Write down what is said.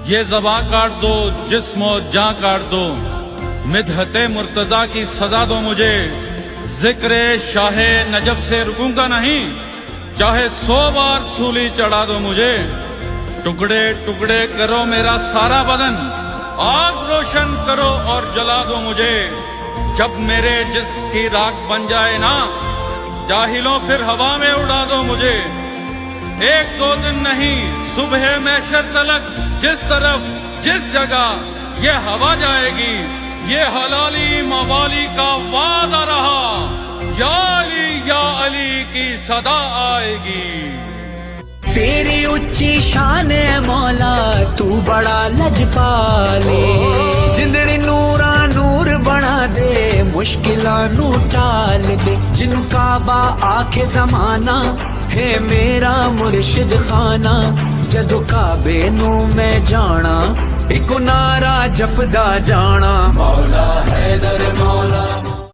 یہ زباں کاٹ دو، جسم و جاں کاٹ دو، مدحت مرتضیٰ کی سزا دو مجھے، ذکر شاہ نجف سے رکوں گا نہیں، چاہے 100 بار سولی چڑھا دو مجھے، ٹکڑے ٹکڑے کرو میرا سارا بدن، آگ روشن کرو اور جلا دو مجھے، جب میرے جسم کی راکھ بن جائے نا، جاہلوں پھر ہوا میں اڑا دو مجھے، 1-2 دن نہیں صبح محشر تلک، جس طرف جس جگہ یہ ہوا جائے گی، یہ حلالی موالی کا وعدہ رہا، یا علی یا علی کی صدا آئے گی۔ تیری اچھی شان ہے مولا، تو بڑا لجپالے، جندڑی نورا نور بنا دے، مشکلاں نو ٹال دے، جن کعبہ آکھے زمانہ ہے میرا مرشد خانہ، جدو کعبے نو میں جانا ایک نعرہ جپدا جانا، مولا